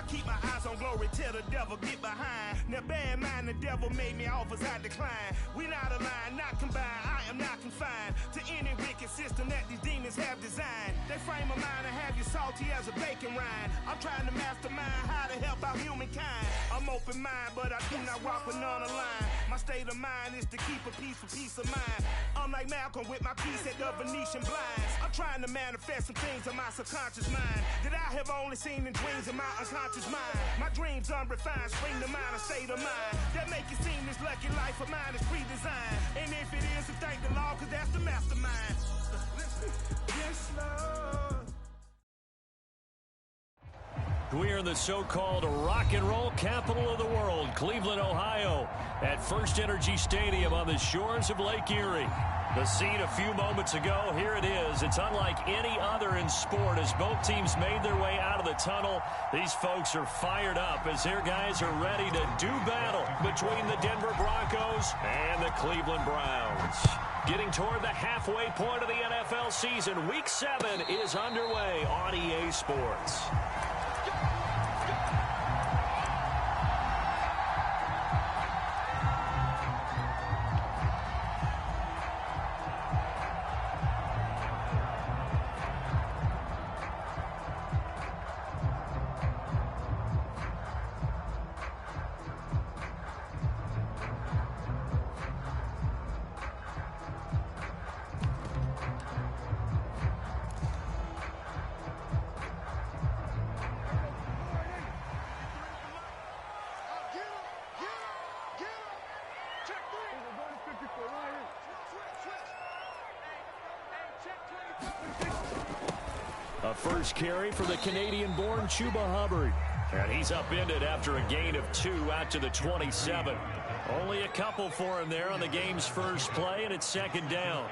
keep my eyes on glory till the devil get behind. Now bear in mind the devil made me offers I decline. We not aligned, not combined, I am not confined to any wicked system that these demons have designed. They frame a mind and have you salty as a bacon rind. I'm trying to mastermind how to help out humankind. I'm open mind, but I do not walk with none aligned. My state of mind is to keep a peaceful peace of mind. I'm like Malcolm with my piece at the Venetian blinds. I'm trying to manifest some things in my subconscious mind that I have only seen in dreams in my unconscious mind. My dreams unrefined, spring to mind, a state of mind that make it seem this lucky life of mine is pre-designed. And if it is, then thank the Lord, cause that's the mastermind. Yes, Lord. We're in the so-called rock and roll capital of the world, Cleveland, Ohio, at First Energy Stadium on the shores of Lake Erie. The scene a few moments ago, here it is. It's unlike any other in sport as both teams made their way out of the tunnel. These folks are fired up as their guys are ready to do battle between the Denver Broncos and the Cleveland Browns. Getting toward the halfway point of the NFL season, Week 7 is underway on EA Sports. A first carry for the Canadian-born Chuba Hubbard. And he's upended after a gain of 2 out to the 27. Only a couple for him there on the game's first play, and it's second down.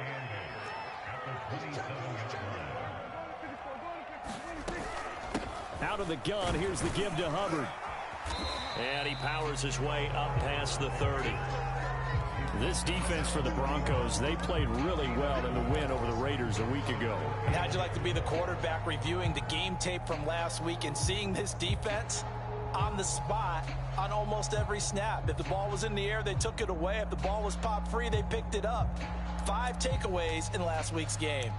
Out of the gun, here's the give to Hubbard. And he powers his way up past the 30. This defense for the Broncos, they played really well in the win over the Raiders a week ago. And how'd you like to be the quarterback reviewing the game tape from last week and seeing this defense on the spot on almost every snap? If the ball was in the air, they took it away. If the ball was popped free, they picked it up. 5 takeaways in last week's game.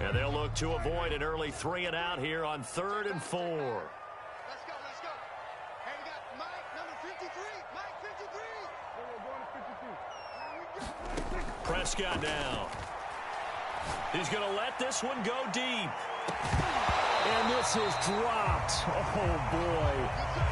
And they'll look to avoid an early 3 and out here on 3rd and 4. Let's go, let's go. Hey, we got Mike, number 53. Mike, 53. Prescott now. He's going to let this one go deep. And this is dropped. Oh, boy.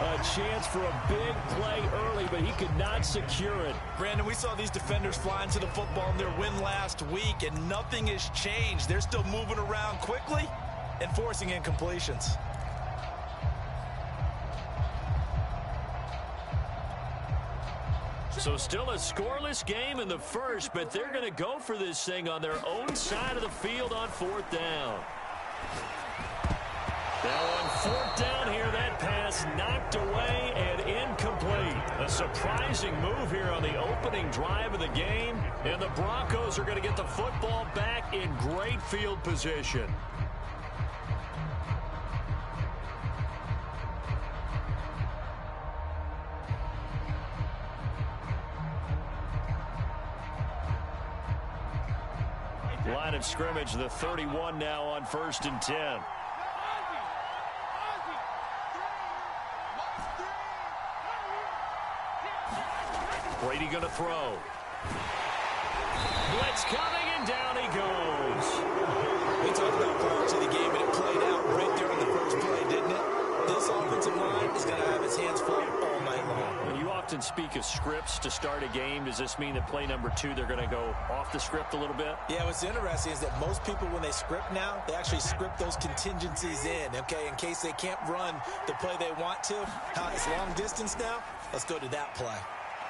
A chance for a big play early, but he could not secure it. Brandon, we saw these defenders flying to the football in their win last week, and nothing has changed. They're still moving around quickly and forcing incompletions. So still a scoreless game in the first, but they're going to go for this thing on their own side of the field on 4th down. Now on 4th down here, that pass knocked away and incomplete. A surprising move here on the opening drive of the game, and the Broncos are going to get the football back in great field position. Line of scrimmage, the 31 now on 1st and 10. Brady going to throw. Blitz coming, and down he goes. We talked about prior to the game, and it played out right there on the first play, didn't it? This offensive line is going to have its hands full all night long. When you often speak of scripts to start a game, does this mean that play number 2, they're going to go off the script a little bit? Yeah, what's interesting is that most people, when they script now, they actually script those contingencies in, okay, in case they can't run the play they want to. It's long distance now. Let's go to that play.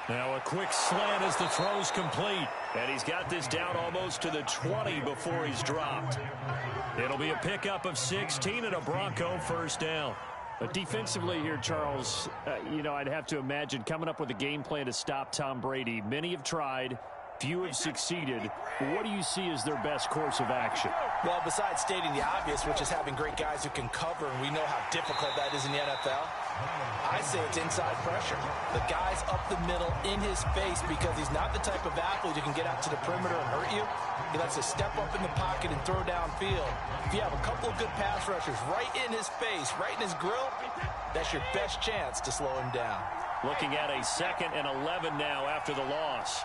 Now a quick slant as the throw's complete. And he's got this down almost to the 20 before he's dropped. It'll be a pickup of 16 and a Bronco first down. But defensively here, Charles, I'd have to imagine coming up with a game plan to stop Tom Brady. Many have tried. Few have succeeded. What do you see as their best course of action? Well, besides stating the obvious, which is having great guys who can cover, and we know how difficult that is in the NFL, I say it's inside pressure. The guy's up the middle in his face because he's not the type of athlete who can get out to the perimeter and hurt you. He likes to step up in the pocket and throw downfield. If you have a couple of good pass rushers right in his face, right in his grill, that's your best chance to slow him down. Looking at a 2nd and 11 now after the loss.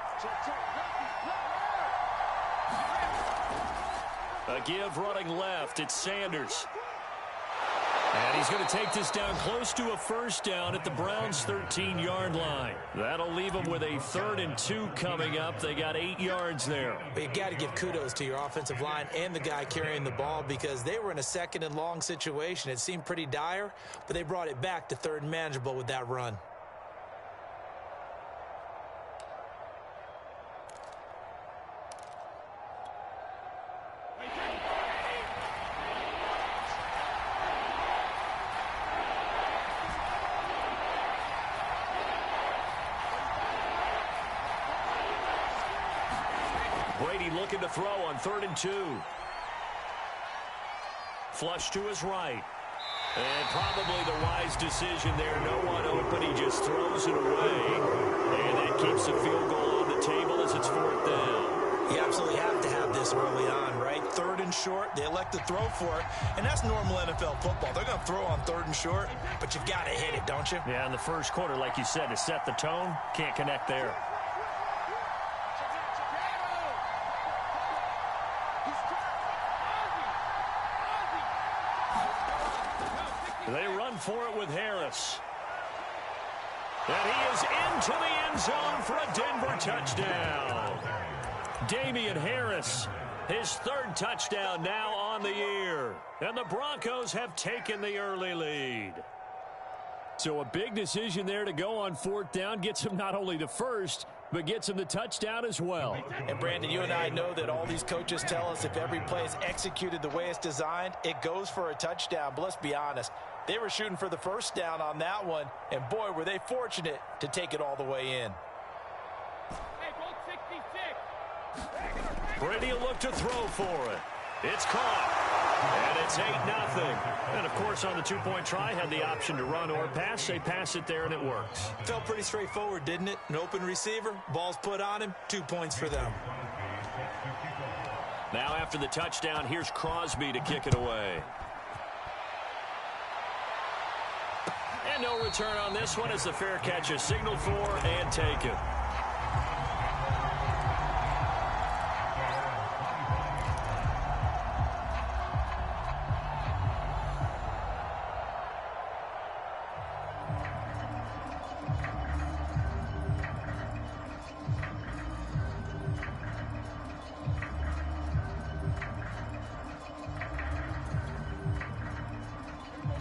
A give running left. It's Sanders. And he's going to take this down close to a first down at the Browns' 13-yard line. That'll leave them with a 3rd and 2 coming up. They got 8 yards there. But you got to give kudos to your offensive line and the guy carrying the ball because they were in a 2nd and long situation. It seemed pretty dire, but they brought it back to 3rd and manageable with that run. Brady looking to throw on 3rd and 2. Flush to his right. And probably the wise decision there. No one open. He just throws it away. And that keeps the field goal on the table as it's 4th down. You absolutely have to have this early on, right? 3rd and short. They elect to throw for it. And that's normal NFL football. They're going to throw on 3rd and short, but you've got to hit it, don't you? Yeah, in the first quarter, like you said, to set the tone, can't connect there. They run for it with Harris. And he is into the end zone for a Denver touchdown. Damian Harris, his 3rd touchdown now on the year. And the Broncos have taken the early lead. So a big decision there to go on 4th down. Gets him not only the first, but gets him the touchdown as well. And Brandon, you and I know that all these coaches tell us if every play is executed the way it's designed, it goes for a touchdown. But let's be honest, they were shooting for the first down on that one, and boy, were they fortunate to take it all the way in. Brady will look to throw for it. It's caught. And it's 8-0. And, of course, on the 2-point try, had the option to run or pass. They pass it there, and it works. Felt pretty straightforward, didn't it? An open receiver, ball's put on him, 2 points for them. Now after the touchdown, here's Crosby to kick it away. And no return on this one as the fair catch is signaled for and taken.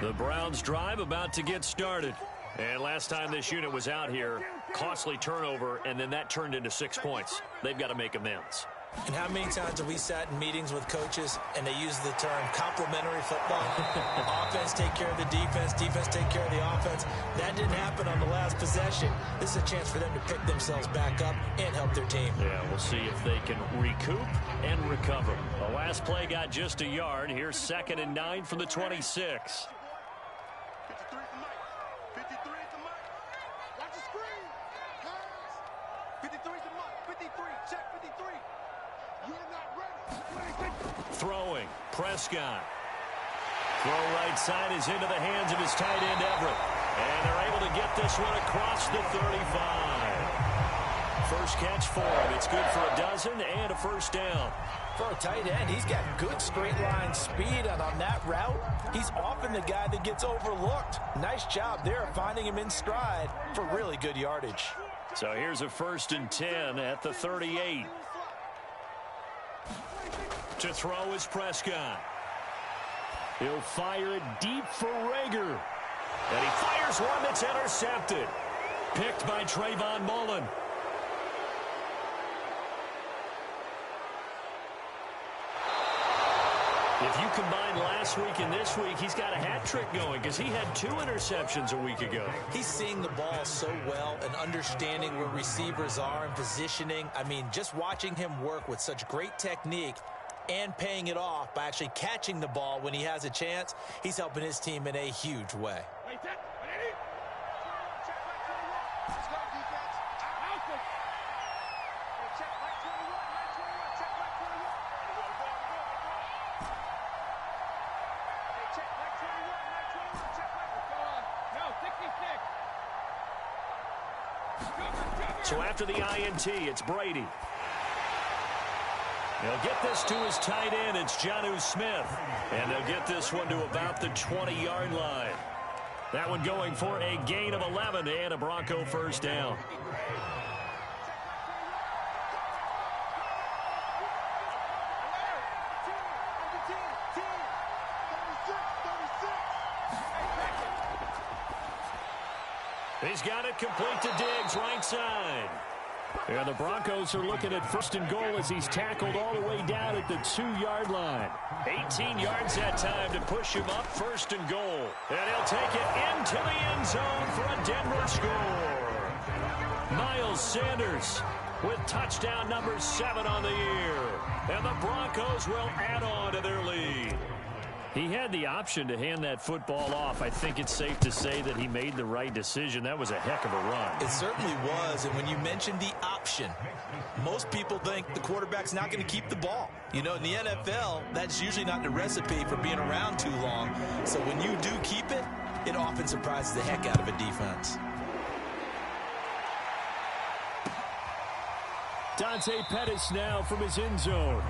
The Browns drive about to get started. And last time this unit was out here, costly turnover, and then that turned into 6 points. They've got to make amends. And how many times have we sat in meetings with coaches and they use the term complementary football? Offense take care of the defense, defense take care of the offense. That didn't happen on the last possession. This is a chance for them to pick themselves back up and help their team. Yeah, we'll see if they can recoup and recover. The last play got just a yard. Here's 2nd and 9 from the 26. 53 is the mark. 53. Check 53. You're not ready. Throwing. Prescott. Throw right side is into the hands of his tight end, Everett. And they're able to get this one across the 35. First catch for him. It's good for a dozen and a first down. For a tight end, he's got good straight line speed, and on that route, he's often the guy that gets overlooked. Nice job there finding him in stride for really good yardage. So here's a 1st and 10 at the 38. To throw is Prescott. He'll fire it deep for Rager. And he fires one that's intercepted. Picked by Trayvon Mullen. If you combine last week and this week, he's got a hat trick going because he had 2 interceptions a week ago. He's seeing the ball so well and understanding where receivers are and positioning. I mean, just watching him work with such great technique and paying it off by actually catching the ball when he has a chance, he's helping his team in a huge way. So after the INT, it's Brady. They'll get this to his tight end. It's Jonnu Smith. And they'll get this one to about the 20-yard line. That one going for a gain of 11 and a Bronco first down. He's got it complete to Diggs, right side. And the Broncos are looking at first and goal as he's tackled all the way down at the 2-yard line. 18 yards that time to push him up first and goal. And he'll take it into the end zone for a Denver score. Miles Sanders with touchdown number 7 on the year. And the Broncos will add on to their lead. He had the option to hand that football off. I think it's safe to say that he made the right decision. That was a heck of a run. It certainly was. And when you mentioned the option, most people think the quarterback's not going to keep the ball. You know, in the NFL, that's usually not the recipe for being around too long. So when you do keep it, it often surprises the heck out of a defense. Dante Pettis now from his end zone.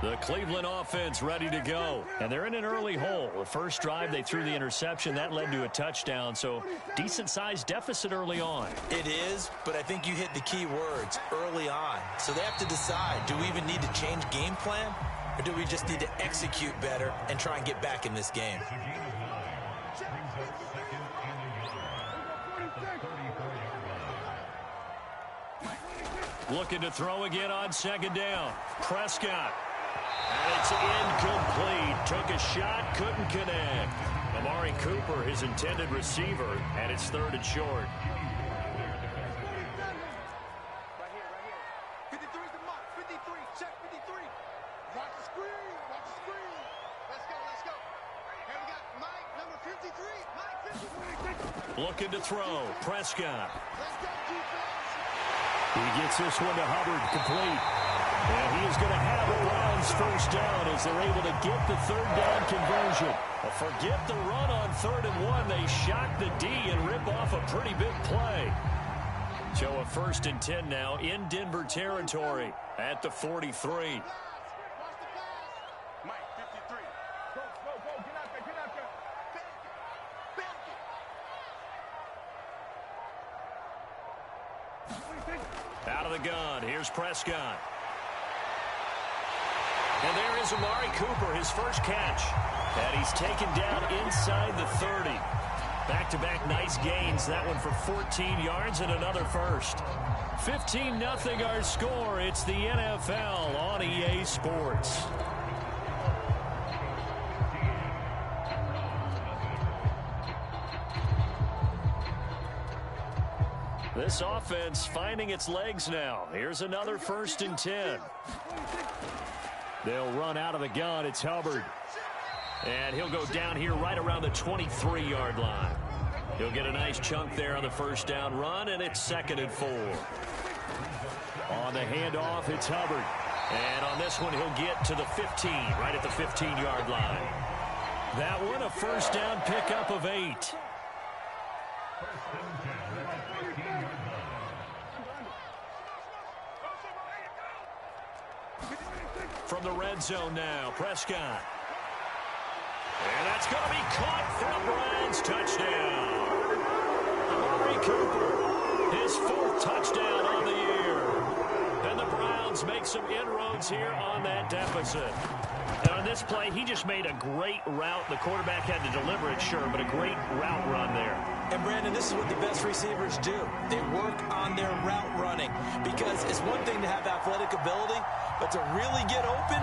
The Cleveland offense ready to go. And they're in an early hole. The first drive, they threw the interception. That led to a touchdown. So decent-sized deficit early on. It is, but I think you hit the key words, early on. So they have to decide, do we even need to change game plan? Or do we just need to execute better and try and get back in this game? Looking to throw again on second down. Prescott. And it's incomplete. Took a shot, couldn't connect. Amari Cooper, his intended receiver, and it's 3rd and short. Right here. 53's the mark. 53. Check 53. Watch the screen. Let's go. Here we got Mike, number 53. Mike 53. Looking to throw. Prescott. Let's go, defense. He gets this one to Hubbard, complete. And he is going to have the Browns first down as they're able to get the 3rd down conversion. Forget the run on 3rd and 1. They shock the D and rip off a pretty big play. So a 1st and 10 now in Denver territory at the 43. Watch the pass. Mike 53. Go. Get out there. Back it. Out of the gun, here's Prescott. And there is Amari Cooper, his first catch. And he's taken down inside the 30. Back-to-back nice gains. That one for 14 yards and another first. 15-0 our score. It's the NFL on EA Sports. This offense finding its legs now. Here's another 1st and 10. They'll run out of the gun. It's Hubbard. And he'll go down here right around the 23-yard line. He'll get a nice chunk there on the first down run, and it's 2nd and 4. On the handoff, it's Hubbard. And on this one, he'll get to the 15, right at the 15-yard line. That one, a first down pickup of 8. From the red zone now, Prescott. And that's going to be caught for a Browns touchdown. Amari Cooper, his 4th touchdown on the year. And the Browns make some inroads here on that deficit. And on this play, he just made a great route. The quarterback had to deliver it, sure, but a great route run there. And, Brandon, this is what the best receivers do. They work on their route running because it's one thing to have athletic ability, but to really get open,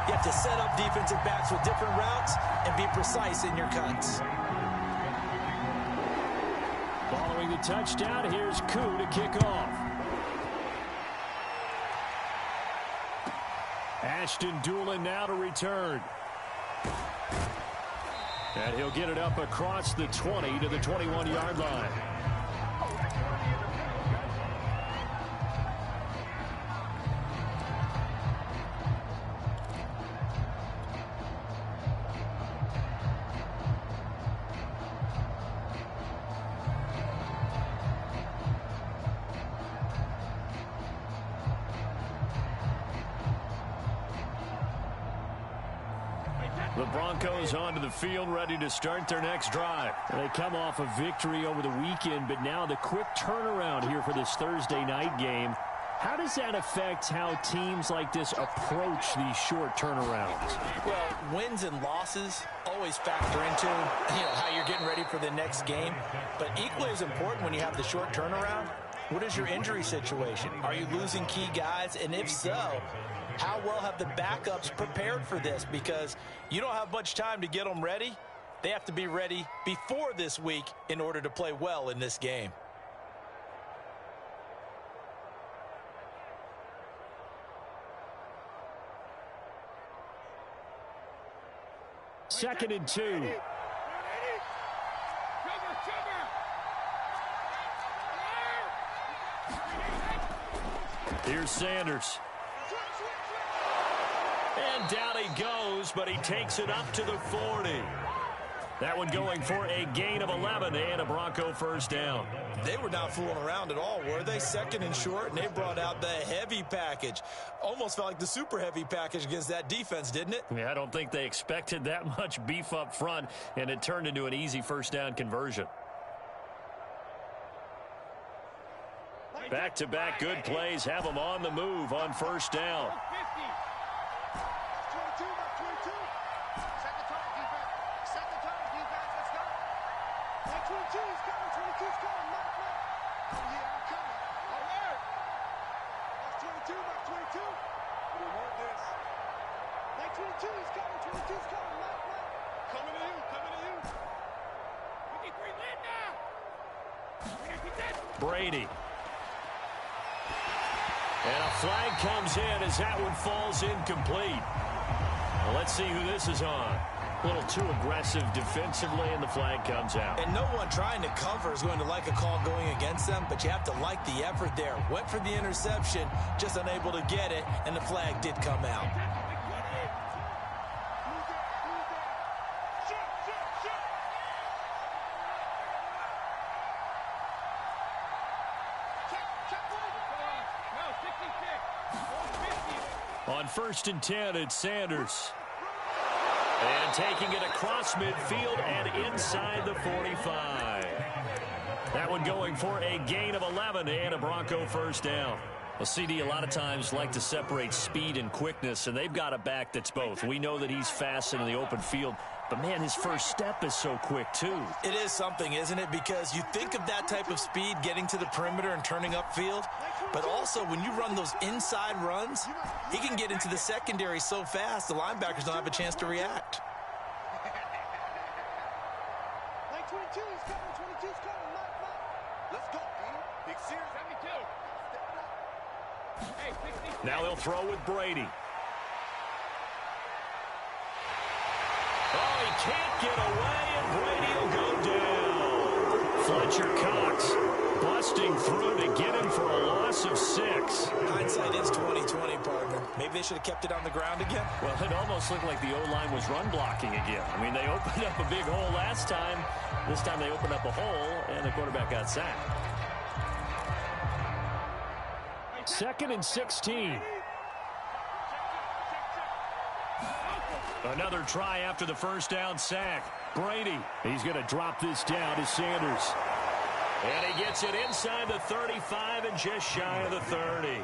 you have to set up defensive backs with different routes and be precise in your cuts. Following the touchdown, here's Koo to kick off. Ashton Doolin now to return. And he'll get it up across the 20 to the 21-yard line. The Broncos onto the field, ready to start their next drive. They come off a victory over the weekend, but now the quick turnaround here for this Thursday night game. How does that affect how teams like this approach these short turnarounds? Well, wins and losses always factor into how you're getting ready for the next game. But equally as important when you have the short turnaround, what is your injury situation? Are you losing key guys? And if so, how well have the backups prepared for this? Because you don't have much time to get them ready. They have to be ready before this week in order to play well in this game. Second and 2. Here's Sanders. And down he goes, but he takes it up to the 40. That one going for a gain of 11 and a Bronco first down. They were not fooling around at all, were they? Second and short, and they brought out the heavy package. Almost felt like the super heavy package against that defense, didn't it? Yeah, I don't think they expected that much beef up front, and it turned into an easy first down conversion. Back-to-back good plays have them on the move on first down. Brady. And a flag comes in as that one falls incomplete. Well, let's see who this is on. A little too aggressive defensively, and the flag comes out. And no one trying to cover is going to like a call going against them, but you have to like the effort there. Went for the interception, just unable to get it, and the flag did come out. On 1st and 10, it's Sanders. And taking it across midfield and inside the 45. That one going for a gain of 11 and a Bronco first down. Well, CD, a lot of times like to separate speed and quickness, and they've got a back that's both. We know that he's fast in the open field, but, man, his first step is so quick, too. It is something, isn't it? Because you think of that type of speed getting to the perimeter and turning upfield, but also when you run those inside runs, he can get into the secondary so fast the linebackers don't have a chance to react. Now they'll throw with Brady. Oh, he can't get away, and Brady will go down. Fletcher Cox busting through to get him for a loss of 6. Hindsight is 20/20, partner. Maybe they should have kept it on the ground again. Well, it almost looked like the O-line was run blocking again. I mean, they opened up a big hole last time. This time they opened up a hole, and the quarterback got sacked. 2nd and 16. Another try after the first down sack. Brady, he's going to drop this down to Sanders. And he gets it inside the 35 and just shy of the 30.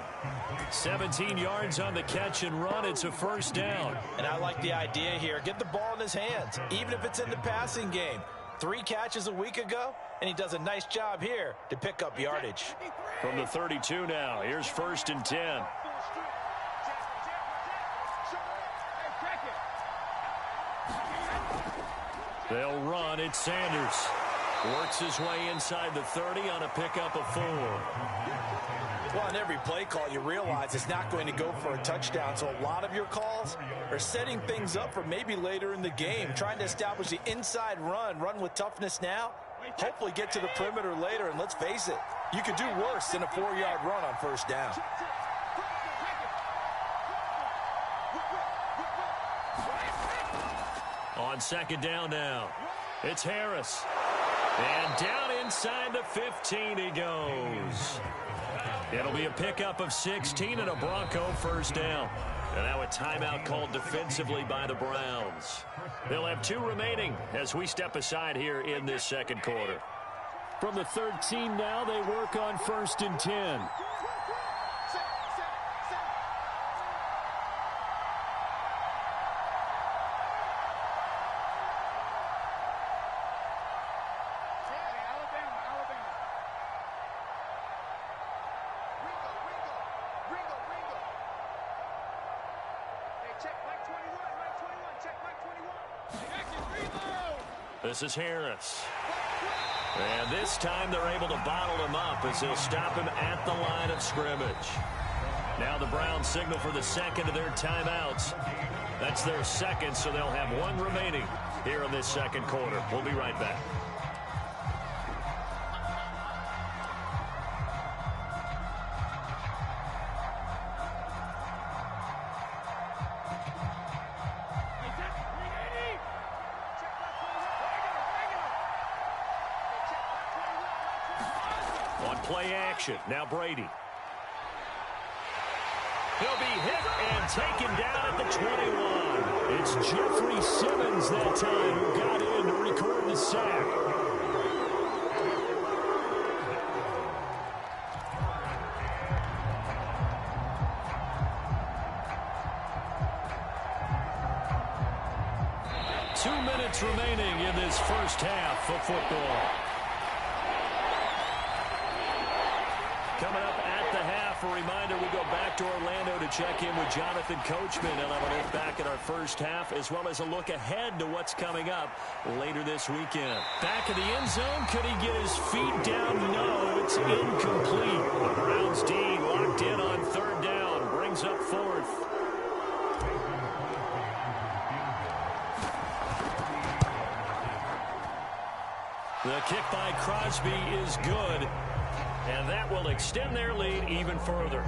17 yards on the catch and run. It's a first down. And I like the idea here. Get the ball in his hands, even if it's in the passing game. 3 catches a week ago, and he does a nice job here to pick up yardage. From the 32 now, here's 1st and 10. They'll run. It's Sanders. Works his way inside the 30 on a pickup of 4. Well, on every play call, you realize it's not going to go for a touchdown. So a lot of your calls are setting things up for maybe later in the game, trying to establish the inside run with toughness now, hopefully get to the perimeter later. And let's face it, you could do worse than a 4-yard run on 1st down. On 2nd down now, it's Harris. And down inside the 15 he goes. It'll be a pickup of 16 and a Bronco 1st down. And now a timeout called defensively by the Browns. They'll have 2 remaining as we step aside here in this 2nd quarter. From the 13 now, they work on 1st and 10. This is Harris. And this time they're able to bottle him up as they'll stop him at the line of scrimmage. Now the Browns signal for the 2nd of their timeouts. That's their 2nd, so they'll have 1 remaining here in this 2nd quarter. We'll be right back. Play action. Now Brady. He'll be hit and taken down at the 21. It's Jeffrey Simmons that time who got in to record the sack. Two minutes remaining in this 1st half of football. Coming up at the half, a reminder, we go back to Orlando to check in with Jonathan Coachman and have a look back at our 1st half, as well as a look ahead to what's coming up later this weekend. Back in the end zone, could he get his feet down? No, it's incomplete. The Browns D locked in on 3rd down, brings up 4th. The kick by Crosby is good. And that will extend their lead even further.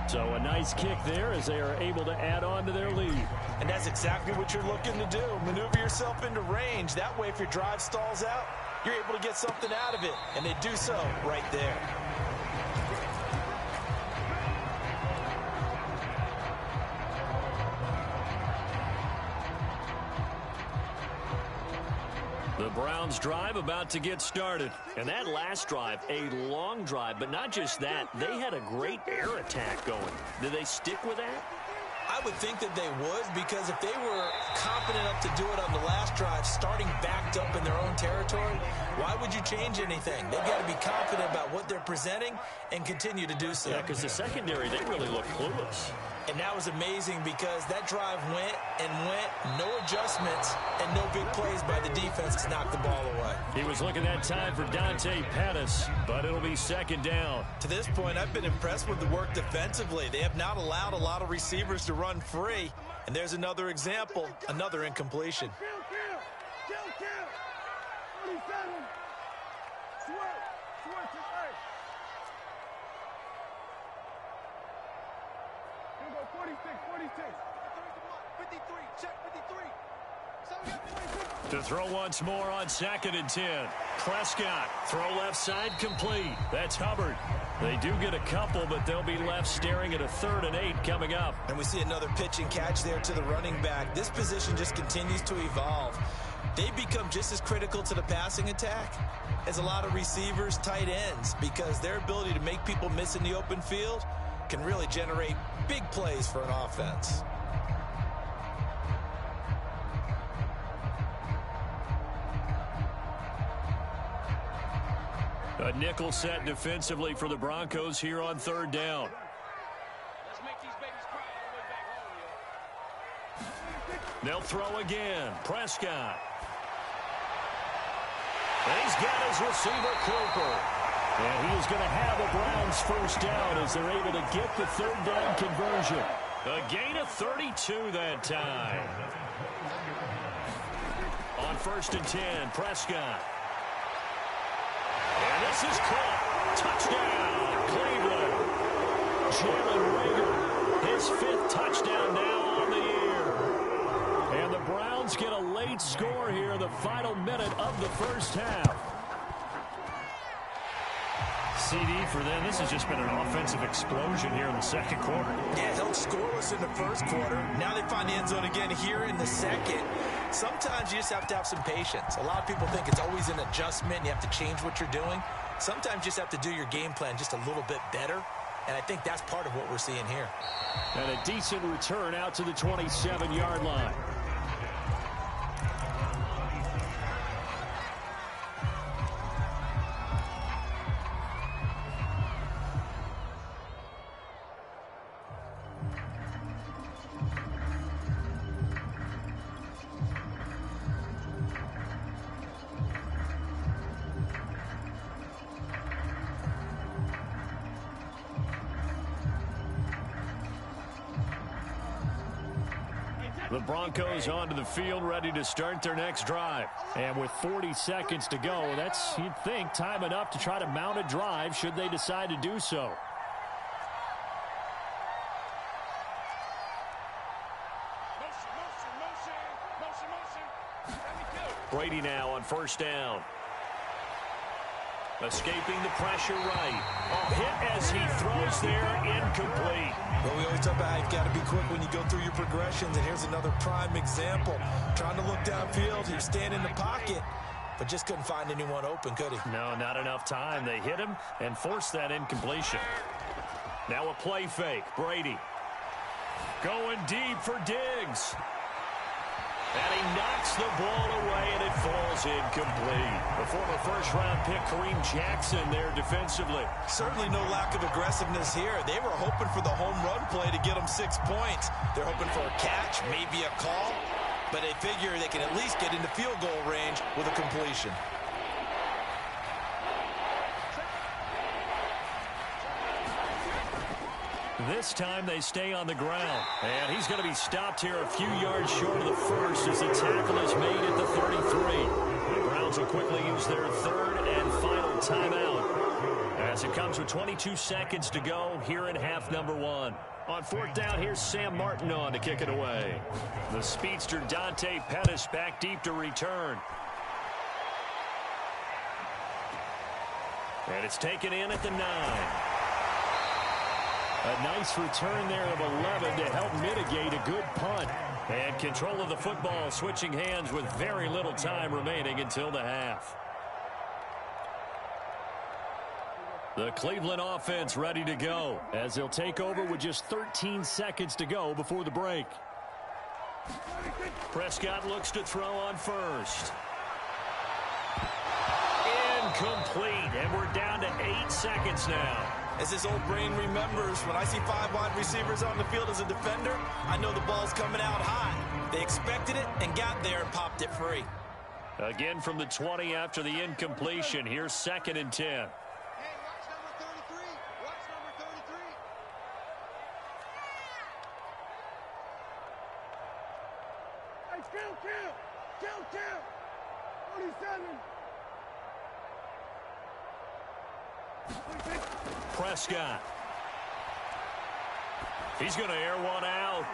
So a nice kick there as they are able to add on to their lead. And that's exactly what you're looking to do. Maneuver yourself into range. That way, if your drive stalls out, you're able to get something out of it. And they do so right there. The Browns drive about to get started. And that last drive, a long drive, but not just that, they had a great air attack going. Did they stick with that? I would think that they would, because if they were confident enough to do it on the last drive, starting backed up in their own territory, why would you change anything? They've got to be confident about what they're presenting and continue to do so. Yeah, because the secondary, they really look clueless. And that was amazing because that drive went and went, no adjustments, and no big plays by the defense to knock the ball away. He was looking that time for Dante Pettis, but it'll be 2nd down. To this point, I've been impressed with the work defensively. They have not allowed a lot of receivers to run free. And there's another example, another incompletion. To throw once more on 2nd and 10. Prescott, throw left side complete. That's Hubbard. They do get a couple, but they'll be left staring at a 3rd and 8 coming up. And we see another pitch and catch there to the running back. This position just continues to evolve. They become just as critical to the passing attack as a lot of receivers, tight ends, because their ability to make people miss in the open field can really generate big plays for an offense. A nickel set defensively for the Broncos here on third down. Let's make these babies cry all the way back home, yo. They'll throw again. Prescott. And he's got his receiver, Cooper. And he is going to have the Browns first down as they're able to get the third down conversion. A gain of 32 that time. On 1st and 10, Prescott. And this is caught. Touchdown, Cleveland. Jalen Reagor, his 5th touchdown now on the year. And the Browns get a late score here in the final minute of the first half. CD for them. This has just been an offensive explosion here in the second quarter. Yeah, held scoreless in the first quarter. Now they find the end zone again here in the second. Sometimes you just have to have some patience. A lot of people think it's always an adjustment. You have to change what you're doing. Sometimes you just have to do your game plan just a little bit better. And I think that's part of what we're seeing here. And a decent return out to the 27-yard line. The Broncos onto the field, ready to start their next drive. And with 40 seconds to go, that's, you'd think, time enough to try to mount a drive should they decide to do so. Brady now on 1st down. Escaping the pressure right. Hit as he throws there, incomplete. Well, we always talk about how you've got to be quick when you go through your progressions, and here's another prime example. Trying to look downfield, he's standing in the pocket, but just couldn't find anyone open, could he? No, not enough time. They hit him and forced that incompletion. Now a play fake. Brady going deep for Diggs. And he knocks the ball away, and it falls incomplete. The former first-round pick, Kareem Jackson, there defensively. Certainly no lack of aggressiveness here. They were hoping for the home run play to get them 6 points. They're hoping for a catch, maybe a call, but they figure they can at least get into field goal range with a completion. This time they stay on the ground. And he's going to be stopped here a few yards short of the first as the tackle is made at the 33. The Browns will quickly use their third and final timeout as it comes with 22 seconds to go here in half number 1. On 4th down, here's Sam Martin on to kick it away. The speedster Dante Pettis back deep to return. And it's taken in at the 9. A nice return there of 11 to help mitigate a good punt. And control of the football switching hands with very little time remaining until the half. The Cleveland offense ready to go as they'll take over with just 13 seconds to go before the break. Prescott looks to throw on first. Incomplete, and we're down to 8 seconds now. As his old brain remembers, when I see 5 wide receivers on the field as a defender, I know the ball's coming out hot. They expected it and got there and popped it free. Again from the 20 after the incompletion. Here's 2nd and 10. Hey, watch number 33. Watch number 33. Hey, kill. 47. Prescott. He's going to air one out.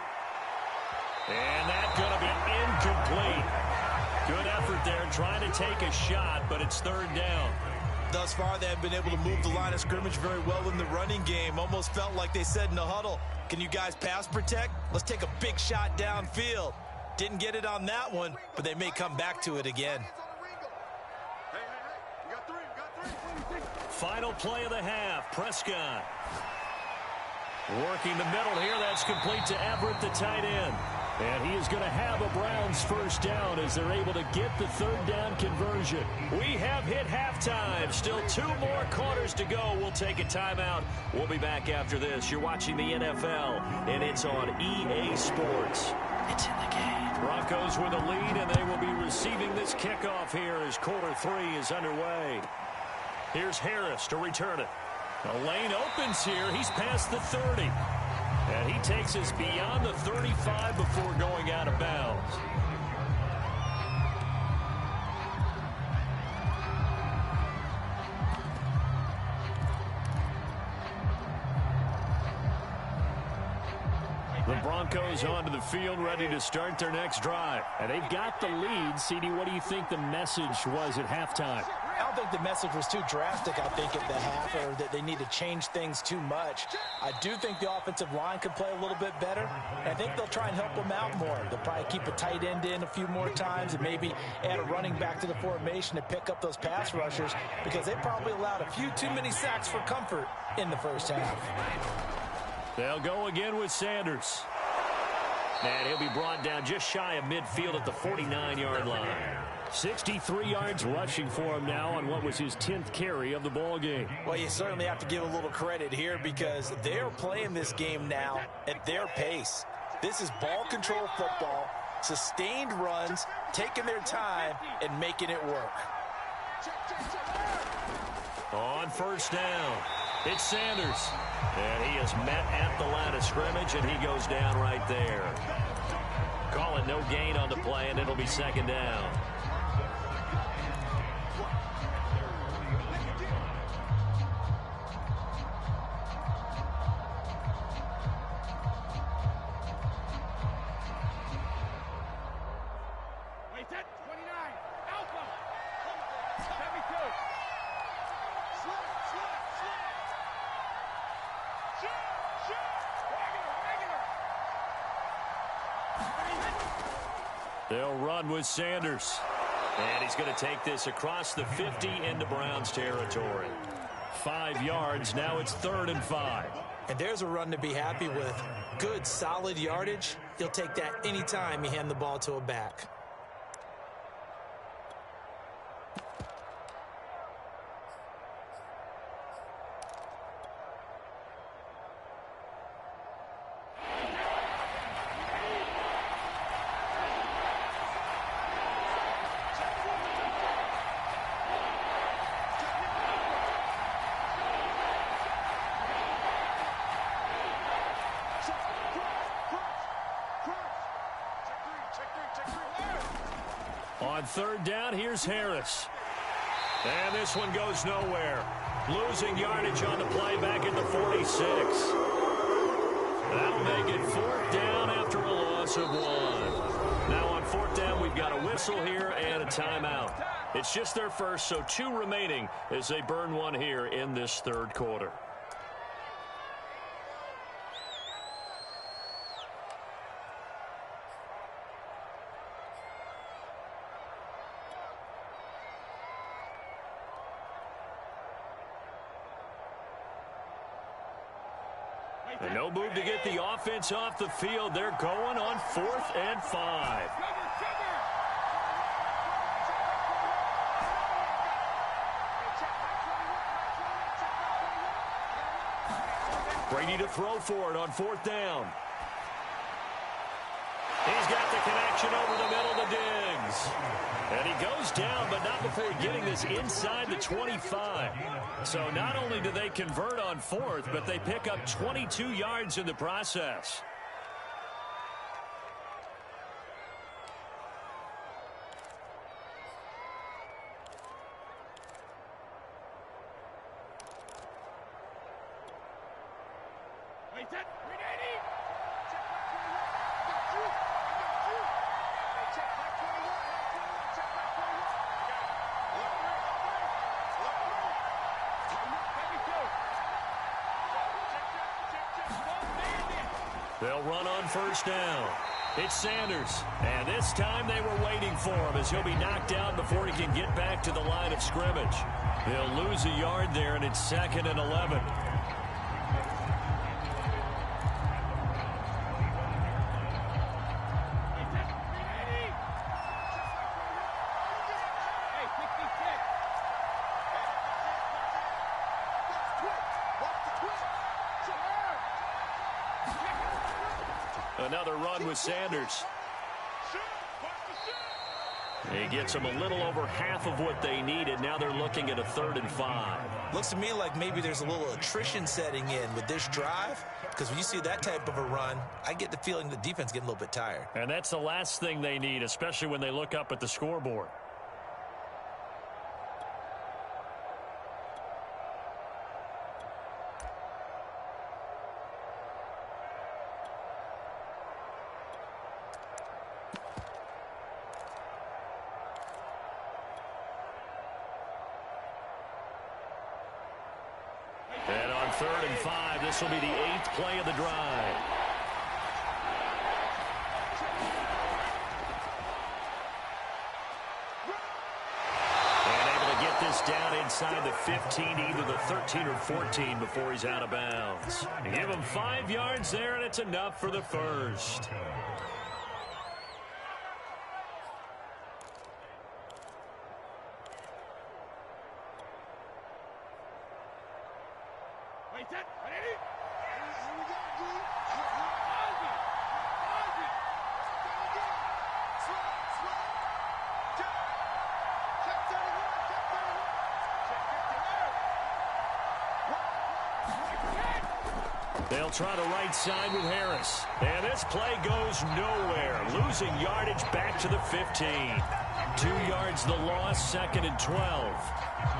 And that's going to be incomplete. Good effort there trying to take a shot, but it's 3rd down. Thus far, they have been able to move the line of scrimmage very well in the running game. Almost felt like they said in the huddle, can you guys pass protect? Let's take a big shot downfield. Didn't get it on that one, but they may come back to it again. Final play of the half. Prescott working the middle here. That's complete to Everett, the tight end. And he is going to have a Browns first down as they're able to get the third down conversion. We have hit halftime. Still 2 more quarters to go. We'll take a timeout. We'll be back after this. You're watching the NFL, and it's on EA Sports. It's in the game. Broncos with a lead, and they will be receiving this kickoff here as quarter 3 is underway. Here's Harris to return it. The lane opens here. He's past the 30. And he takes us beyond the 35 before going out of bounds. The Broncos onto the field, ready to start their next drive. And they've got the lead. CD, what do you think the message was at halftime? I don't think the message was too drastic, I think, at the half, or that they need to change things too much. I do think the offensive line could play a little bit better. And I think they'll try and help them out more. They'll probably keep a tight end in a few more times and maybe add a running back to the formation to pick up those pass rushers, because they probably allowed a few too many sacks for comfort in the first half. They'll go again with Sanders. And he'll be brought down just shy of midfield at the 49-yard line. 63 yards rushing for him now on what was his 10th carry of the ball game. Well, you certainly have to give a little credit here, because they're playing this game now at their pace. This is ball control football, sustained runs, taking their time, and making it work. On first down, it's Sanders. And he is met at the line of scrimmage, and he goes down right there. Call it no gain on the play, and it'll be second down. They'll run with Sanders. And he's going to take this across the 50 into Browns territory. 5 yards. Now it's 3rd and 5. And there's a run to be happy with. Good, solid yardage. He'll take that anytime you hand the ball to a back. On 3rd down, here's Harris. And this one goes nowhere. Losing yardage on the play back at the 46. That'll make it 4th down after a loss of 1. Now on 4th down, we've got a whistle here and a timeout. It's just their first, so 2 remaining as they burn one here in this 3rd quarter. And no move to get the offense off the field. They're going on 4th and 5. Brady to throw for it on 4th down. He's got the connection over the middle to Diggs. And he goes down, but not before getting this inside the 25. So not only do they convert on 4th, but they pick up 22 yards in the process. They'll run on 1st down. It's Sanders. And this time they were waiting for him as he'll be knocked down before he can get back to the line of scrimmage. They'll lose a yard there, and it's 2nd and 11. Another run with Sanders. He gets them a little over half of what they needed. Now they're looking at a 3rd and 5. Looks to me like maybe there's a little attrition setting in with this drive, because when you see that type of a run, I get the feeling the defense getting a little bit tired. And that's the last thing they need, especially when they look up at the scoreboard. And on 3rd and 5, this will be the 8th play of the drive. And able to get this down inside the 15, either the 13 or 14 before he's out of bounds. Give him 5 yards there, and it's enough for the first. They'll try to right side with Harris. And this play goes nowhere. Losing yardage back to the 15. 2 yards the loss, 2nd and 12.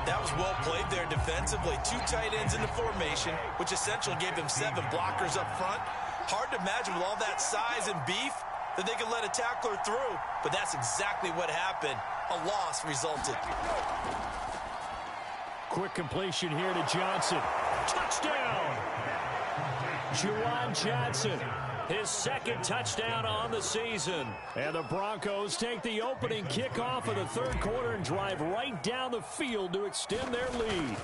That was well played there defensively. 2 tight ends in the formation, which essentially gave them 7 blockers up front. Hard to imagine with all that size and beef that they could let a tackler through. But that's exactly what happened. A loss resulted. Quick completion here to Johnson. Touchdown! Juwan Johnson, his 2nd touchdown on the season. And the Broncos take the opening kickoff of the 3rd quarter and drive right down the field to extend their lead.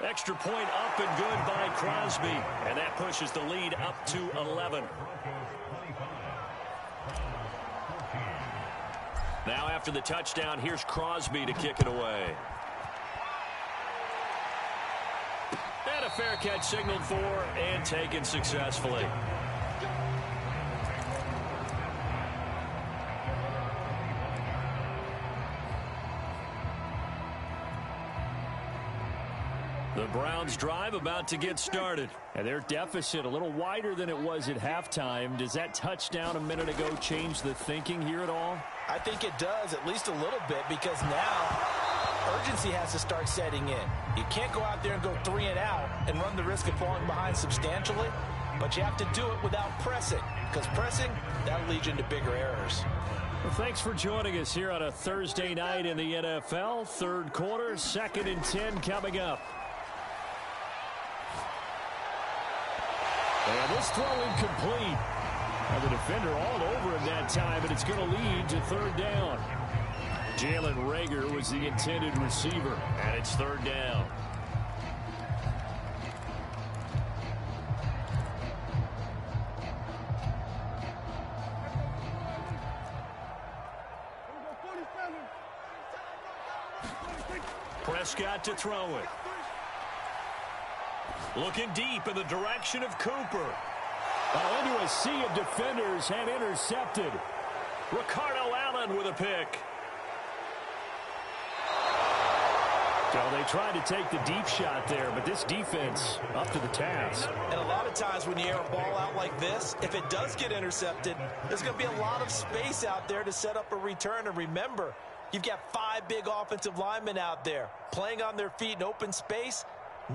Extra point up and good by Crosby. And that pushes the lead up to 11. Now after the touchdown, here's Crosby to kick it away. And a fair catch signaled for and taken successfully. The Browns drive about to get started. And their deficit a little wider than it was at halftime. Does that touchdown a minute ago change the thinking here at all? I think it does, at least a little bit, because now urgency has to start setting in. You can't go out there and go 3 and out and run the risk of falling behind substantially, but you have to do it without pressing, because pressing, that'll lead you into bigger errors. Well, thanks for joining us here on a Thursday night in the NFL. 3rd quarter, 2nd and 10 coming up. And this throw incomplete. And the defender all over him that time, and it's going to lead to 3rd down. Jalen Reagor was the intended receiver, and it's 3rd down. Prescott to throw it. Looking deep in the direction of Cooper. Into a sea of defenders and intercepted. Ricardo Allen with a pick. So they tried to take the deep shot there, but this defense up to the task. And a lot of times when you air a ball out like this, if it does get intercepted, there's going to be a lot of space out there to set up a return. And remember, you've got 5 big offensive linemen out there playing on their feet in open space.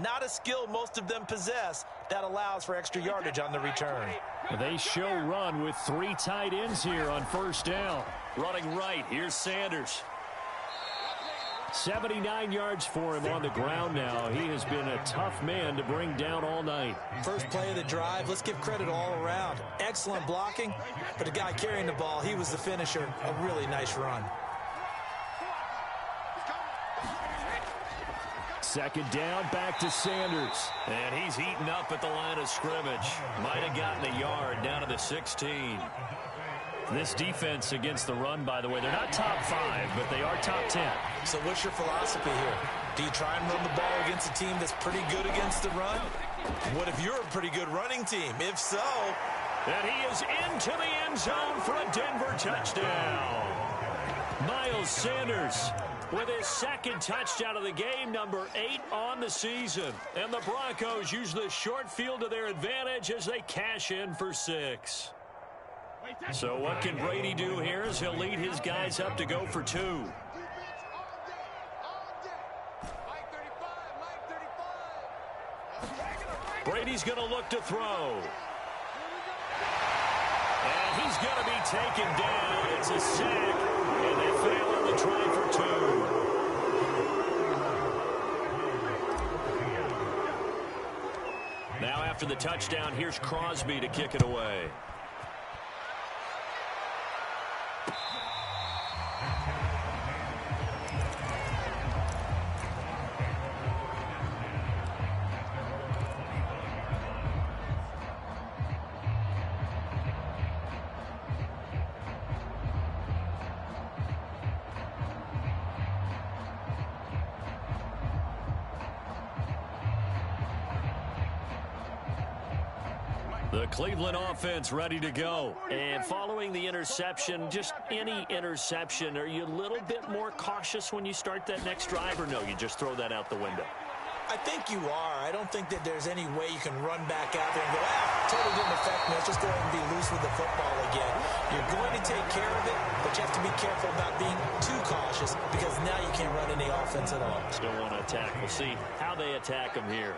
Not a skill most of them possess that allows for extra yardage on the return. They show run with 3 tight ends here on 1st down. Running right, here's Sanders. 79 yards for him on the ground now. He has been a tough man to bring down all night. First play of the drive, let's give credit all around. Excellent blocking, but the guy carrying the ball, he was the finisher. A really nice run. 2nd down, back to Sanders. And he's heating up at the line of scrimmage. Might have gotten a yard down to the 16. This defense against the run, by the way, they're not top 5, but they are top 10. So what's your philosophy here? Do you try and run the ball against a team that's pretty good against the run? What if you're a pretty good running team? If so... And he is into the end zone for a Denver touchdown. Miles Sanders with his second touchdown of the game, number 8 on the season. And the Broncos use the short field to their advantage as they cash in for 6. So what can Brady do here as he'll lead his guys up to go for 2. Brady's going to look to throw. And he's going to be taken down. It's a sack, and they fail on the try for 2. Now after the touchdown, here's Crosby to kick it away. The Cleveland offense ready to go. And following the interception, just any interception, are you a little bit more cautious when you start that next drive, or no, you just throw that out the window? I think you are. I don't think that there's any way you can run back out there and go, totally didn't affect me. Let's just go ahead and be loose with the football again. You're going to take care of it, but you have to be careful about being too cautious because now you can't run any offense at all. Still want to attack. We'll see how they attack him here.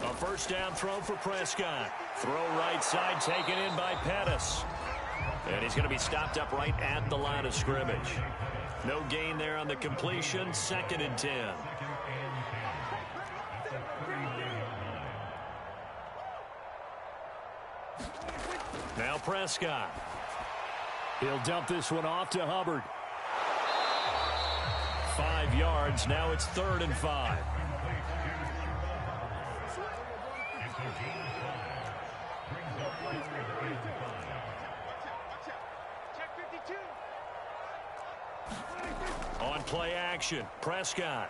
A first down throw for Prescott. Throw right side taken in by Pettis. And he's going to be stopped up right at the line of scrimmage. No gain there on the completion. 2nd and 10. Now Prescott. He'll dump this one off to Hubbard. 5 yards. Now it's 3rd and 5. On play action, Prescott.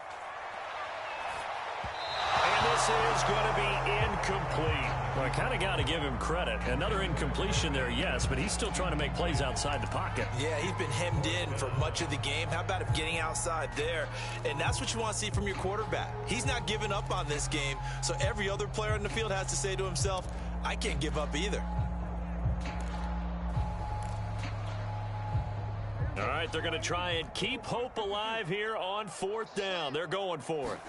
And this is going to be incomplete. Well, I kind of got to give him credit. Another incompletion there, yes, but he's still trying to make plays outside the pocket. Yeah, he's been hemmed in for much of the game. How about him getting outside there? And that's what you want to see from your quarterback. He's not giving up on this game, so every other player in the field has to say to himself, I can't give up either. All right, they're going to try and keep hope alive here on 4th down. They're going for it.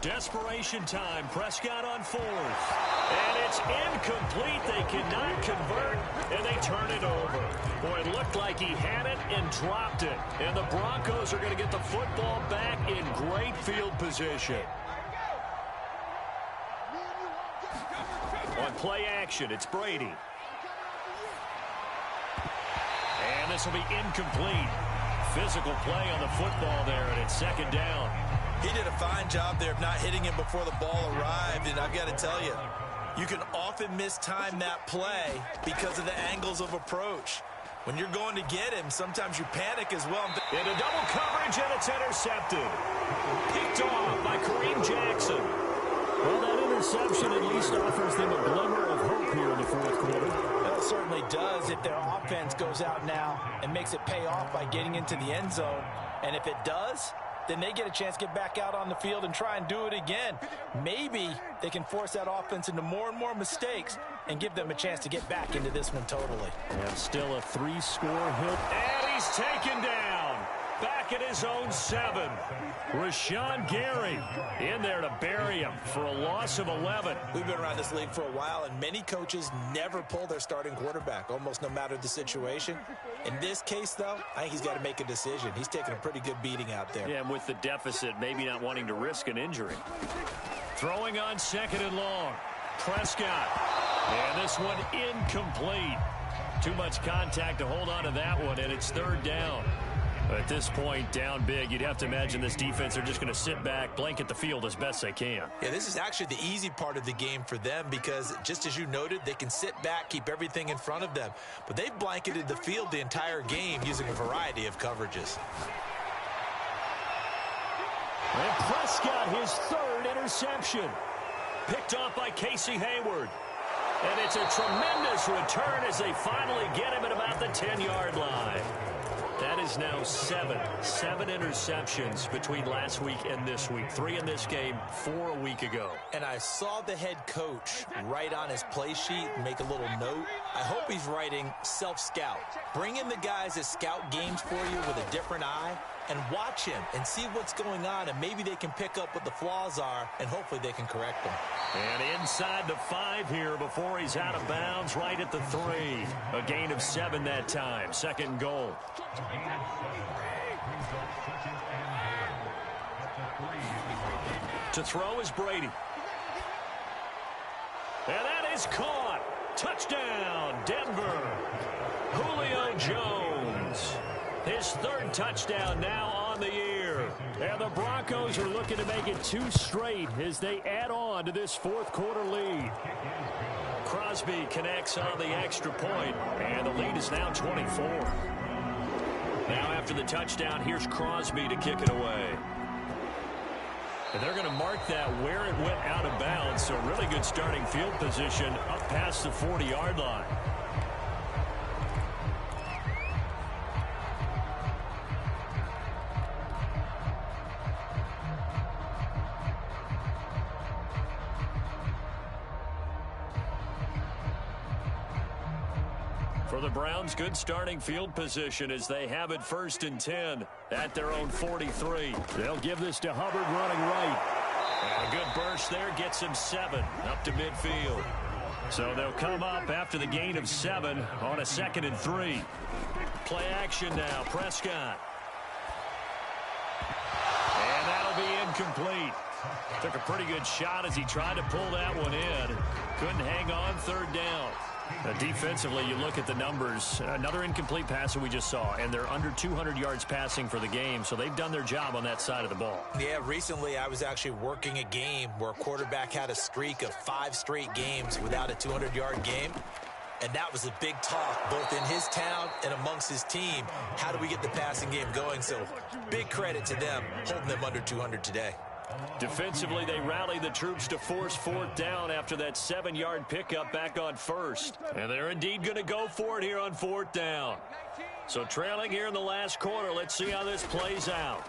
Desperation time. Prescott on 4th. And it's incomplete. They cannot convert, and they turn it over. Boy, it looked like he had it and dropped it. And the Broncos are going to get the football back in great field position. On play action, it's Brady. And this will be incomplete. Physical play on the football there, and it's 2nd down. He did a fine job there of not hitting him before the ball arrived, and I've got to tell you, you can often mistime that play because of the angles of approach. When you're going to get him, sometimes you panic as well. Into double coverage, and it's intercepted. Picked off by Kareem Jackson. Well, that interception at least offers them a glimmer of hope here in the 4th quarter. Well, it certainly does if their offense goes out now and makes it pay off by getting into the end zone. And if it does, then they get a chance to get back out on the field and try and do it again. Maybe they can force that offense into more and more mistakes and give them a chance to get back into this one totally. And still a 3-score hit. And he's taken down. Back at his own 7. Rashawn Gary in there to bury him for a loss of 11. We've been around this league for a while, and many coaches never pull their starting quarterback, almost no matter the situation. In this case, though, I think he's got to make a decision. He's taking a pretty good beating out there. Yeah, and with the deficit, maybe not wanting to risk an injury. Throwing on 2nd and long. Prescott. And this one incomplete. Too much contact to hold on to that one, and it's 3rd down. At this point, down big, you'd have to imagine this defense are just going to sit back, blanket the field as best they can. Yeah, this is actually the easy part of the game for them because, just as you noted, they can sit back, keep everything in front of them. But they've blanketed the field the entire game using a variety of coverages. And Prescott, his third interception. Picked off by Casey Hayward. And it's a tremendous return as they finally get him at about the 10-yard line. That is now seven interceptions between last week and this week. 3 in this game, 4 a week ago. And I saw the head coach write on his play sheet, make a little note. I hope he's writing self-scout. Bring in the guys that scout games for you with a different eye and watch him and see what's going on, and maybe they can pick up what the flaws are, and hopefully they can correct them. And inside the 5 here before he's out of bounds, right at the 3. A gain of 7 that time. 2nd and goal. To throw is Brady. And that is caught. Touchdown, Denver. Julio Jones. His 3rd touchdown now on the year. And the Broncos are looking to make it 2 straight as they add on to this 4th quarter lead. Crosby connects on the extra point, and the lead is now 24. Now after the touchdown, here's Crosby to kick it away. And they're going to mark that where it went out of bounds, so really good starting field position up past the 40-yard line. For the Browns, good starting field position as they have it 1st and 10 at their own 43. They'll give this to Hubbard running right. And a good burst there gets him 7 up to midfield. So they'll come up after the gain of 7 on a 2nd and 3. Play action now, Prescott. And that'll be incomplete. Took a pretty good shot as he tried to pull that one in. Couldn't hang on, 3rd down. Defensively, you look at the numbers. Another incomplete pass that we just saw, and they're under 200 yards passing for the game, so they've done their job on that side of the ball. Yeah, recently I was actually working a game where a quarterback had a streak of 5 straight games without a 200-yard game, and that was a big talk both in his town and amongst his team. How do we get the passing game going? So big credit to them holding them under 200 today. Defensively, they rally the troops to force 4th down after that 7-yard pickup back on 1st. And they're indeed going to go for it here on 4th down. So trailing here in the last quarter, let's see how this plays out.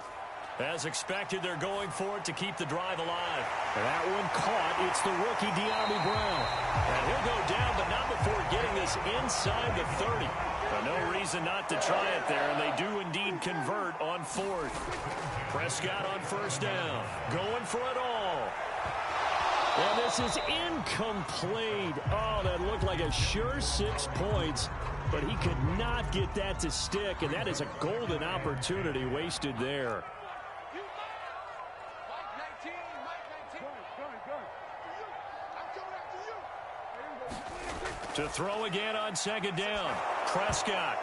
As expected, they're going for it to keep the drive alive. That one caught. It's the rookie De'Ami Brown. And he'll go down, but not before getting this inside the 30. But no reason not to try it there, and they do indeed convert on 4th. Prescott on 1st down, going for it all. And this is incomplete. Oh, that looked like a sure 6 points, but he could not get that to stick, and that is a golden opportunity wasted there. To throw again on 2nd down. Prescott.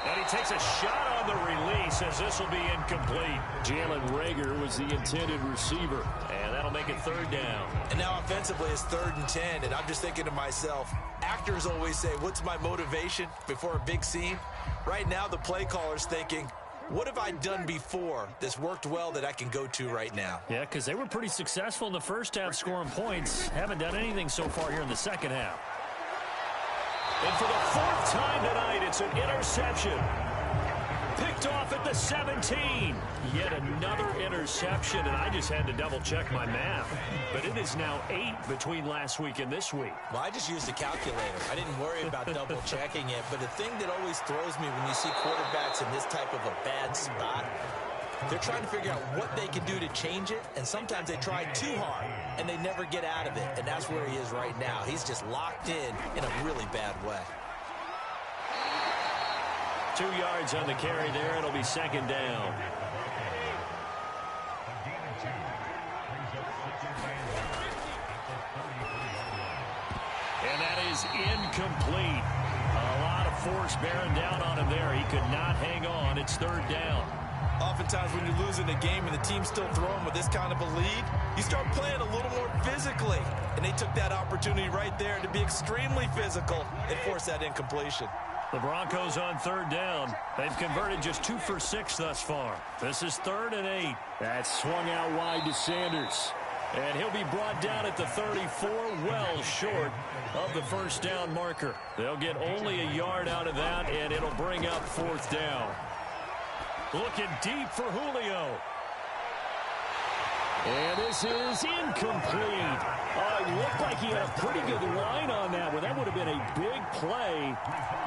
And he takes a shot on the release as this will be incomplete. Jalen Reagor was the intended receiver. And that'll make it 3rd down. And now offensively it's 3rd and 10. And I'm just thinking to myself, actors always say, what's my motivation before a big scene? Right now the play caller's thinking, what have I done before that's worked well that I can go to right now? Yeah, because they were pretty successful in the first half scoring points. Haven't done anything so far here in the second half. And for the 4th time tonight, it's an interception. Picked off at the 17. Yet another interception, and I just had to double-check my math. But it is now 8 between last week and this week. Well, I just used a calculator. I didn't worry about double-checking it. But the thing that always throws me when you see quarterbacks in this type of a bad spot, they're trying to figure out what they can do to change it, and sometimes they try too hard, and they never get out of it, and that's where he is right now. He's just locked in a really bad way. 2 yards on the carry there. It'll be 2nd down. And that is incomplete. A lot of force bearing down on him there. He could not hang on. It's 3rd down. Oftentimes when you're losing a game and the team's still throwing with this kind of a lead, you start playing a little more physically. And they took that opportunity right there to be extremely physical and force that incompletion. The Broncos on third down. They've converted just 2 for 6 thus far. This is 3rd and 8. That's swung out wide to Sanders. And he'll be brought down at the 34, well short of the first down marker. They'll get only a yard out of that, and it'll bring up 4th down. Looking deep for Julio. And this is incomplete. It looked like he had a pretty good line on that one. That would have been a big play,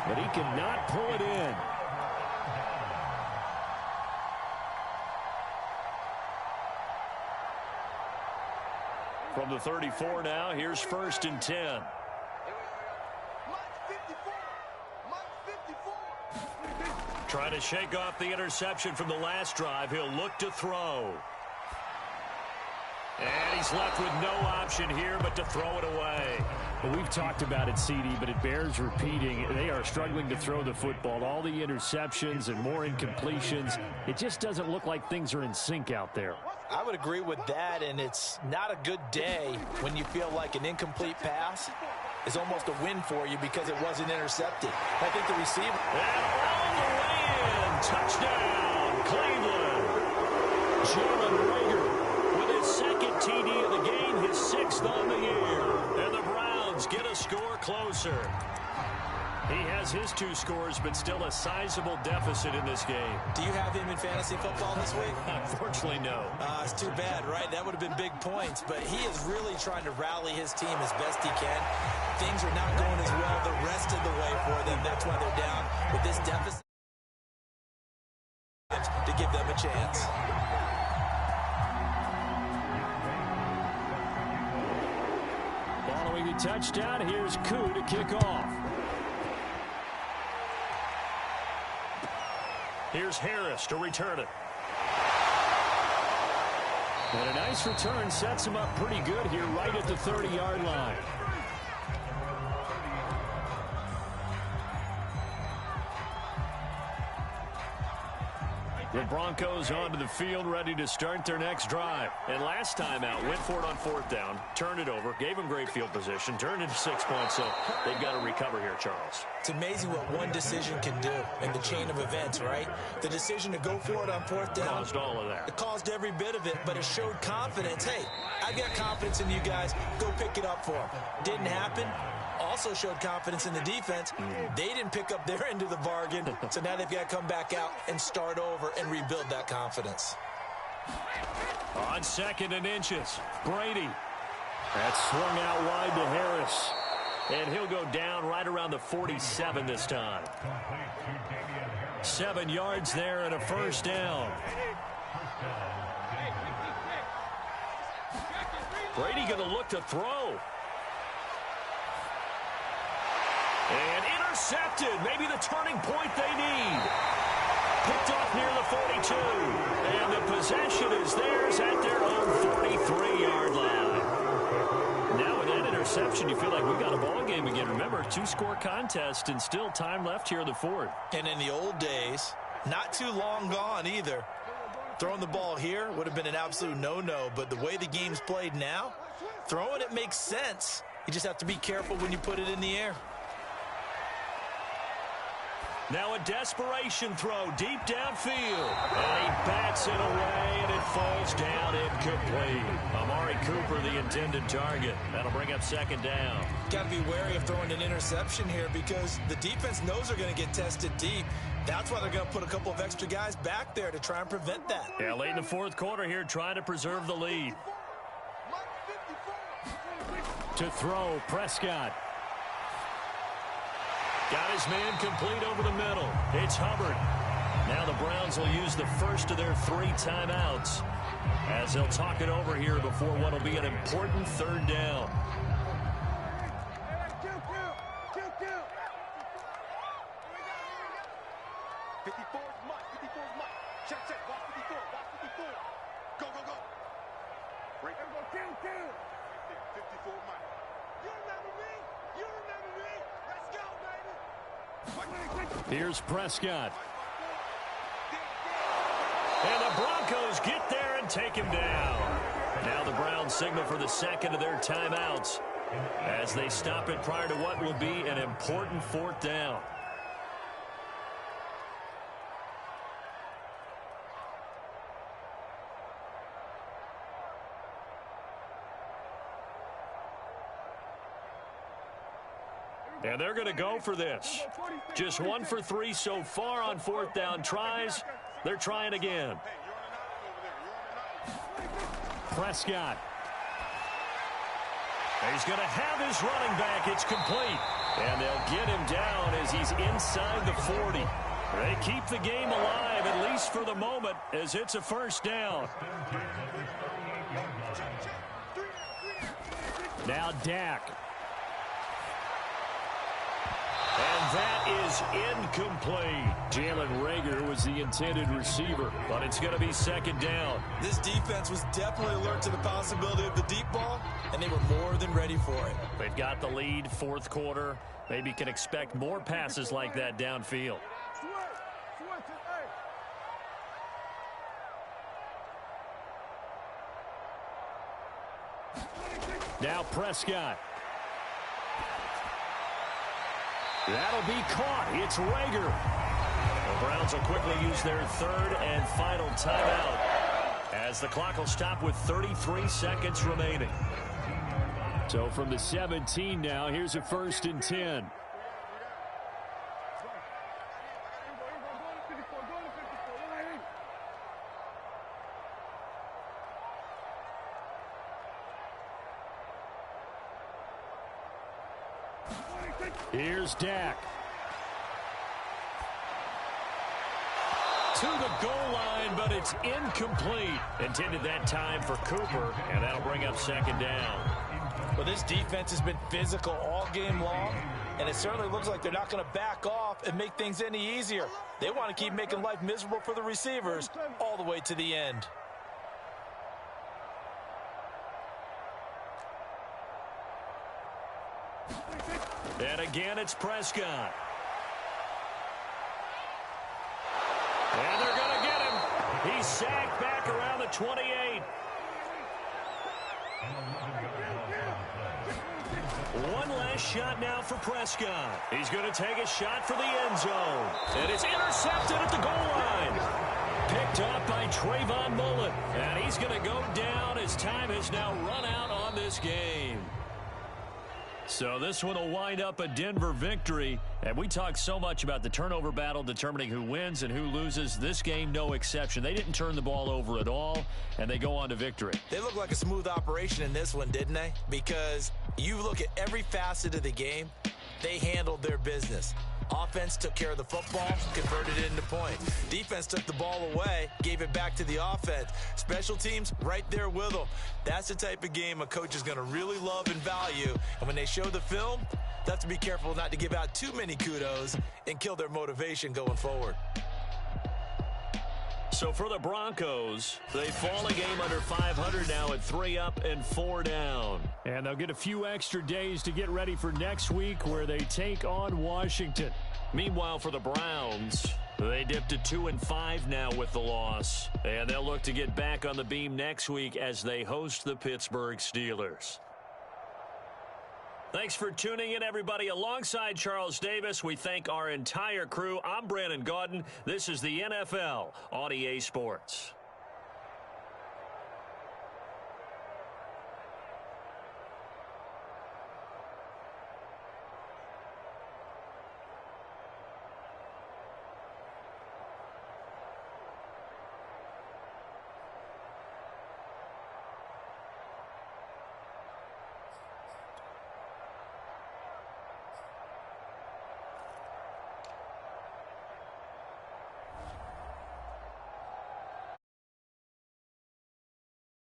but he cannot pull it in. From the 34 now, here's 1st and 10. Trying to shake off the interception from the last drive. He'll look to throw. And he's left with no option here but to throw it away. Well, we've talked about it, CD, but it bears repeating. They are struggling to throw the football. All the interceptions and more incompletions. It just doesn't look like things are in sync out there. I would agree with that, and it's not a good day when you feel like an incomplete pass is almost a win for you because it wasn't intercepted. I think the receiver... And all the way in. Touchdown, Cleveland. Jalen Reagor with his 2nd TD of the game, his 6th on the year. And the Browns get a score closer. He has his 2 scores, but still a sizable deficit in this game. Do you have him in fantasy football this week? Unfortunately, no. It's too bad, right? That would have been big points, but he is really trying to rally his team as best he can. Things are not going as well the rest of the way for them. That's why they're down with this deficit to give them a chance. Following the touchdown, here's Koo to kick off. Here's Harris to return it. And a nice return sets him up pretty good here right at the 30-yard line. The Broncos onto the field, ready to start their next drive. And last time out, went for it on 4th down, turned it over, gave them great field position, turned into 6 points, so they've got to recover here, Charles. It's amazing what one decision can do in the chain of events, right? The decision to go for it on 4th down. Caused all of that. It caused every bit of it, but it showed confidence. Hey, I've got confidence in you guys. Go pick it up for them. Didn't happen. Also showed confidence in the defense. They didn't pick up their end of the bargain, so now they've got to come back out and start over and rebuild that confidence. On 2nd and inches, Brady. That's swung out wide to Harris. And he'll go down right around the 47 this time. 7 yards there and a 1st down. Brady going to look to throw. And intercepted. Maybe the turning point they need. Picked off near the 42. And the possession is theirs at their own 43-yard line. Now with that interception, you feel like we got a ball game again. Remember, 2-score contest and still time left here in the 4th. And in the old days, not too long gone either. Throwing the ball here would have been an absolute no-no. But the way the game's played now, throwing it makes sense. You just have to be careful when you put it in the air. Now a desperation throw deep downfield. And he bats it away, and it falls down incomplete. Amari Cooper, the intended target. That'll bring up 2nd down. Got to be wary of throwing an interception here because the defense knows they're going to get tested deep. That's why they're going to put a couple of extra guys back there to try and prevent that. Yeah, late in the 4th quarter here, trying to preserve the lead. To throw, Prescott. Got his man complete over the middle. It's Hubbard. Now the Browns will use the first of their 3 timeouts as they'll talk it over here before what will be an important 3rd down. Here's Prescott. And the Broncos get there and take him down. Now the Browns signal for the second of their timeouts as they stop it prior to what will be an important fourth down. And they're going to go for this. Just 1 for 3 so far on fourth down tries. They're trying again. Prescott. He's going to have his running back. It's complete. And they'll get him down as he's inside the 40. They keep the game alive, at least for the moment, as it's a first down. Now Dak. And that is incomplete. Jalen Reagor was the intended receiver, but it's going to be second down. This defense was definitely alert to the possibility of the deep ball, and they were more than ready for it. They've got the lead, fourth quarter. Maybe can expect more passes like that downfield. Now Prescott. That'll be caught. It's Reagor. The Browns will quickly use their third and final timeout as the clock will stop with 33 seconds remaining. So from the 17 now, here's a 1st and 10. Here's Dak. To the goal line, but it's incomplete. Intended that time for Cooper, and that'll bring up second down. Well, this defense has been physical all game long, and it certainly looks like they're not going to back off and make things any easier. They want to keep making life miserable for the receivers all the way to the end. And again, it's Prescott. And they're going to get him. He's sacked back around the 28. One last shot now for Prescott. He's going to take a shot for the end zone. And it's intercepted at the goal line. Picked up by Trayvon Mullen. And he's going to go down as time has now run out on this game. So this one will wind up a Denver victory. And we talk so much about the turnover battle determining who wins and who loses. This game, no exception. They didn't turn the ball over at all, and they go on to victory. They look like a smooth operation in this one, didn't they? Because you look at every facet of the game, they handled their business. Offense took care of the football, converted it into points. Defense took the ball away, gave it back to the offense. Special teams, right there with them. That's the type of game a coach is going to really love and value. And when they show the film, they have to be careful not to give out too many kudos and kill their motivation going forward. So for the Broncos, they fall a game under 500 now at 3 up and 4 down. And they'll get a few extra days to get ready for next week where they take on Washington. Meanwhile, for the Browns, they dipped to 2-5 now with the loss. And they'll look to get back on the beam next week as they host the Pittsburgh Steelers. Thanks for tuning in, everybody. Alongside Charles Davis, we thank our entire crew. I'm Brandon Gaudin. This is the NFL on EA Sports.